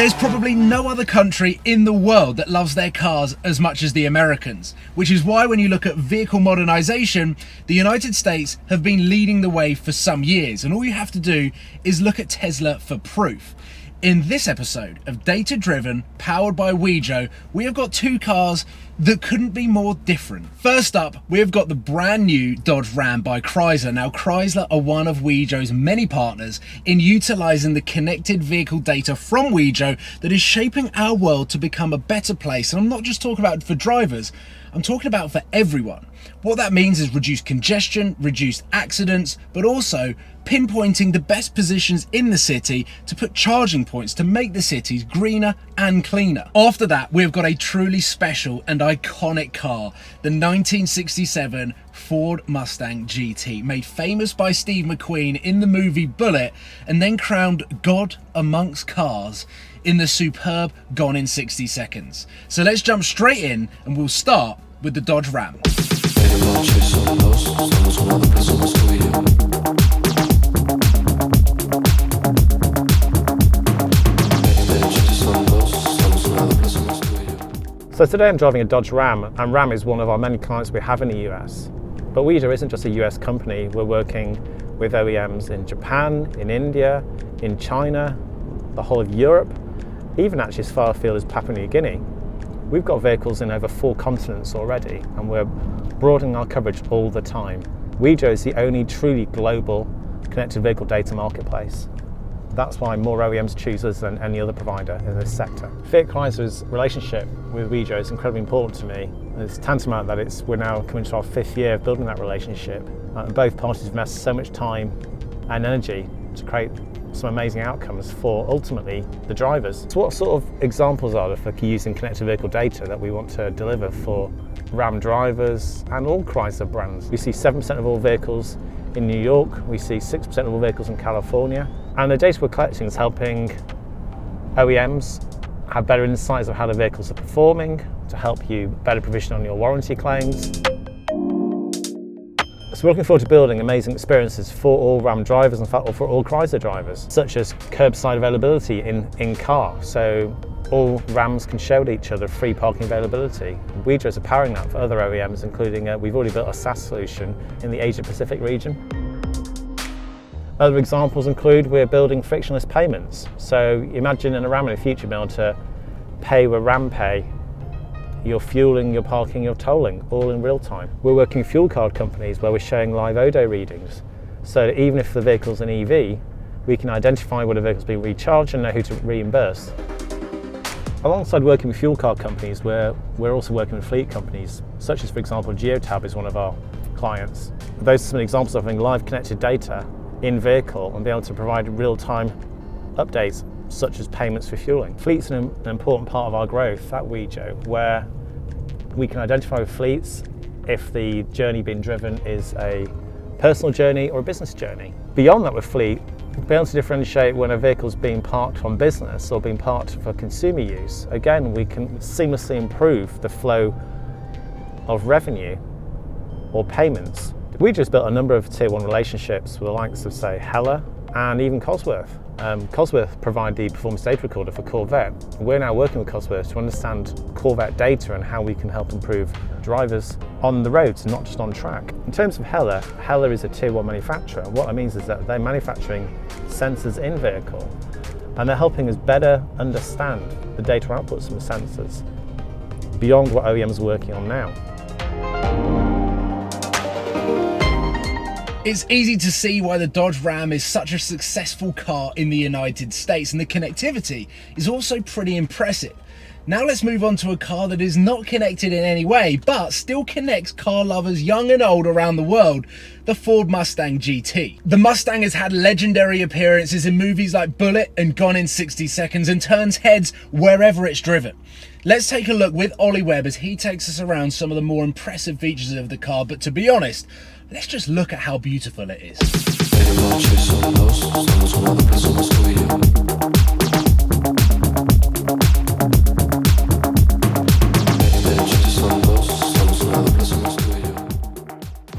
There's probably no other country in the world that loves their cars as much as the Americans, which is why when you look at vehicle modernization, the United States have been leading the way for some years, and all you have to do is look at Tesla for proof. In this episode of Data Driven, powered by Wejo, we have got two cars that couldn't be more different. First up, we have got the brand new Dodge Ram by Chrysler. Now, Chrysler are one of Wejo's many partners in utilizing the connected vehicle data from Wejo that is shaping our world to become a better place. And I'm not just talking about for drivers, I'm talking about for everyone. What that means is reduced congestion, reduced accidents, but also pinpointing the best positions in the city to put charging points to make the cities greener and cleaner. After that, we've got a truly special and iconic car, the 1967 Ford Mustang GT, made famous by Steve McQueen in the movie Bullitt, and then crowned God amongst cars in the superb Gone in 60 Seconds. So let's jump straight in, and we'll start with the Dodge Ram. So today I'm driving a Dodge Ram, and Ram is one of our many clients we have in the US. But Wejo isn't just a US company, we're working with OEMs in Japan, in India, in China, the whole of Europe, even actually as far afield as Papua New Guinea. We've got vehicles in over 4 continents already, and we're broadening our coverage all the time. Wejo is the only truly global connected vehicle data marketplace. That's why more OEMs choose us than any other provider in this sector. Fiat Chrysler's relationship with Wejo is incredibly important to me. It's tantamount that we're now coming to our 5th year of building that relationship. And both parties have invested so much time and energy to create some amazing outcomes for ultimately the drivers. So what sort of examples are there for using connected vehicle data that we want to deliver for Ram drivers and all Chrysler brands? We see 7% of all vehicles in New York, we see 6% of all vehicles in California, and the data we're collecting is helping OEMs have better insights of how the vehicles are performing, to help you better provision on your warranty claims. So we're looking forward to building amazing experiences for all Ram drivers, in fact, or for all Chrysler drivers, such as curbside availability in car. So all Rams can share with each other free parking availability. Wejo is powering that for other OEMs, including we've already built a SaaS solution in the Asia Pacific region. Other examples include we're building frictionless payments. So imagine in a Ram in the future being able to pay with Ram Pay, your fueling, your parking, your tolling, all in real time. We're working with fuel card companies where we're showing live Odo readings. So that even if the vehicle's an EV, we can identify where the vehicle's being recharged and know who to reimburse. Alongside working with fuel card companies, we're also working with fleet companies, such as, for example, Geotab is one of our clients. Those are some examples of having live connected data in vehicle and be able to provide real-time updates, such as payments for fueling. Fleet's an important part of our growth at Wejo, where we can identify with fleets if the journey being driven is a personal journey or a business journey. Beyond that, with fleet, be able to differentiate when a vehicle's being parked on business or being parked for consumer use. Again, we can seamlessly improve the flow of revenue or payments. We just built a number of tier 1 relationships with the likes of, say, Heller and even Cosworth. Cosworth provide the performance data recorder for Corvette. We're now working with Cosworth to understand Corvette data and how we can help improve drivers on the roads, not just on track. In terms of Heller, Heller is a tier 1 manufacturer. What that means is that they're manufacturing sensors in vehicle, and they're helping us better understand the data outputs from the sensors beyond what OEMs are working on now. It's easy to see why the Dodge Ram is such a successful car in the United States, and the connectivity is also pretty impressive. Now let's move on to a car that is not connected in any way, but still connects car lovers young and old around the world, the Ford Mustang GT. The Mustang has had legendary appearances in movies like Bullitt and Gone in 60 Seconds and turns heads wherever it's driven. Let's take a look with Ollie Webb as he takes us around some of the more impressive features of the car, but to be honest, let's just look at how beautiful it is.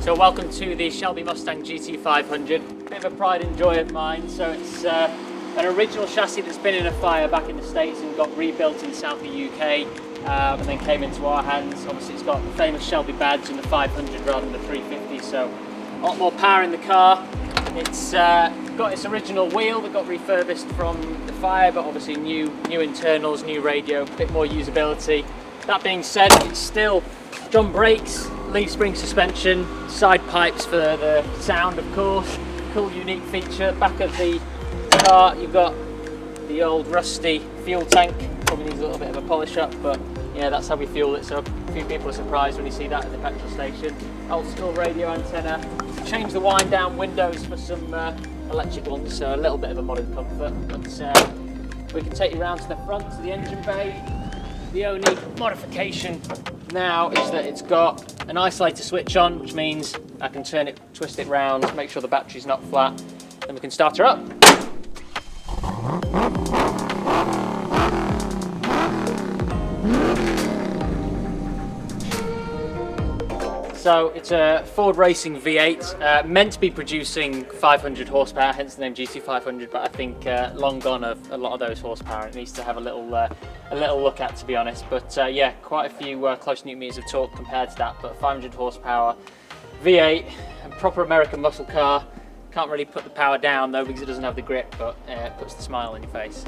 So welcome to the Shelby Mustang GT500. Bit of a pride and joy of mine. So it's an original chassis that's been in a fire back in the States and got rebuilt in south of the UK, and then came into our hands. Obviously it's got the famous Shelby badge and the 500 rather than the 350, so a lot more power in the car. It's got its original wheel that got refurbished from the fire, but obviously new internals, new radio, a bit more usability. That being said, it's still drum brakes, leaf spring suspension, side pipes for the sound, of course. Cool unique feature. Back of the car you've got the old rusty fuel tank, probably needs a little bit of a polish up, but yeah, that's how we fuel it, so a few people are surprised when you see that at the petrol station. Old school radio antenna. Change the wind down windows for some electric ones, so a little bit of a modern comfort. But we can take you around to the front, to the engine bay. The only modification now is that it's got an isolator switch on, which means I can turn it, twist it round, make sure the battery's not flat, then we can start her up. So it's a Ford Racing V8, meant to be producing 500 horsepower, hence the name GT500, but I think long gone of a lot of those horsepower. It needs to have a little look at, to be honest. But yeah, quite a few close newton meters of torque compared to that, but 500 horsepower, V8, a proper American muscle car. Can't really put the power down though because it doesn't have the grip, but it puts the smile on your face.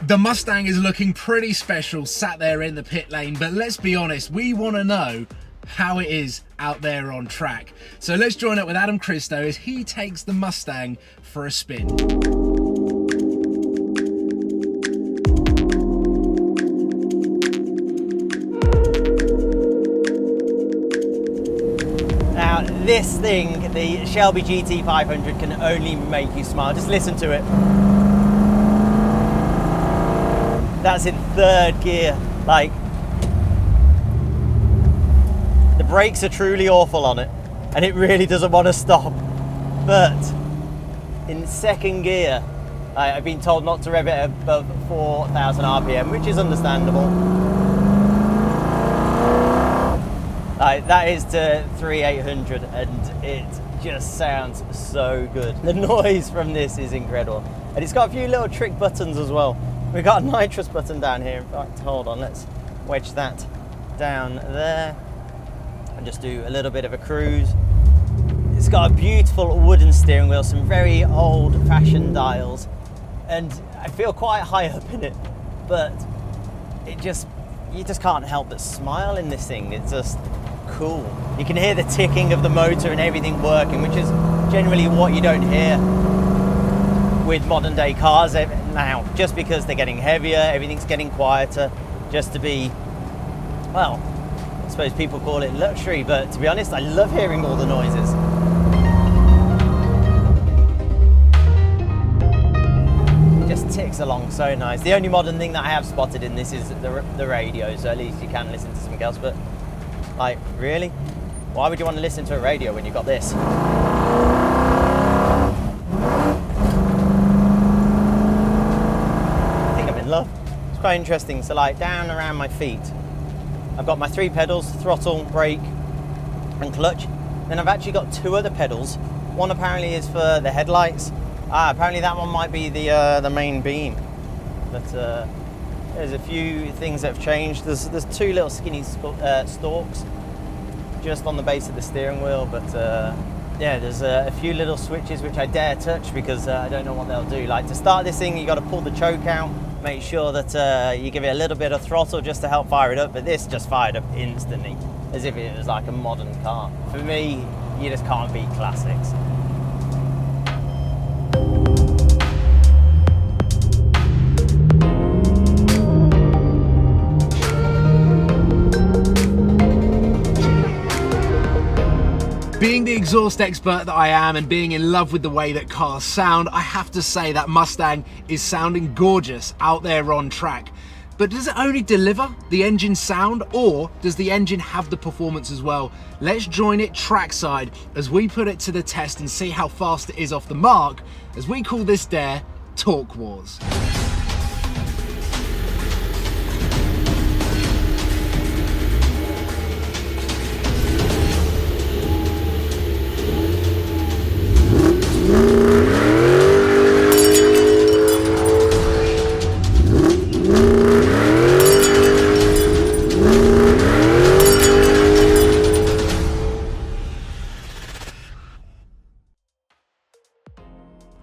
The Mustang is looking pretty special sat there in the pit lane, but let's be honest, we want to know how it is out there on track. So let's join up with Adam Christo as he takes the Mustang for a spin. Now this thing, the Shelby GT500, can only make you smile. Just listen to it. That's in third gear. Like, the brakes are truly awful on it and it really doesn't want to stop. But in second gear, I've been told not to rev it above 4,000 RPM, which is understandable. That is to 3,800 and it just sounds so good. The noise from this is incredible. And it's got a few little trick buttons as well. We've got a nitrous button down here. In fact, hold on, let's wedge that down there and just do a little bit of a cruise. It's got a beautiful wooden steering wheel, some very old-fashioned dials, and I feel quite high up in it, but you just can't help but smile in this thing. It's just cool. You can hear the ticking of the motor and everything working, which is generally what you don't hear with modern day cars now, just because they're getting heavier, everything's getting quieter, just to be, well, I suppose people call it luxury, but to be honest, I love hearing all the noises. It just ticks along so nice. The only modern thing that I have spotted in this is the radio, so at least you can listen to something else, but like, really? Why would you want to listen to a radio when you've got this? Love. It's quite interesting. So like down around my feet, I've got my 3 pedals: throttle, brake and clutch. Then I've actually got 2 other pedals. One apparently is for the headlights. Apparently that one might be the main beam. But there's a few things that have changed. There's 2 little skinny stalks just on the base of the steering wheel, but yeah, there's a few little switches which I dare touch because I don't know what they'll do. Like, to start this thing, you got to pull the choke out, make sure that you give it a little bit of throttle just to help fire it up, but this just fired up instantly, as if it was like a modern car. For me, you just can't beat classics. Being the exhaust expert that I am and being in love with the way that cars sound, I have to say that Mustang is sounding gorgeous out there on track. But does it only deliver the engine sound, or does the engine have the performance as well? Let's join it trackside as we put it to the test and see how fast it is off the mark, as we call this dare Torque Wars.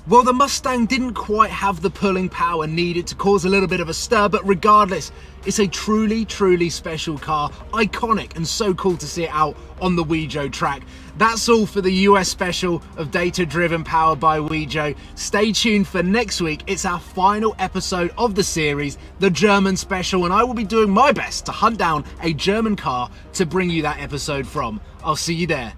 Well, the Mustang didn't quite have the pulling power needed to cause a little bit of a stir, but regardless, it's a truly, truly special car, iconic, and so cool to see it out on the Wejo track. That's all for the US special of Data Driven powered by Wejo. Stay tuned for next week. It's our final episode of the series, the German special, and I will be doing my best to hunt down a German car to bring you that episode from. I'll see you there.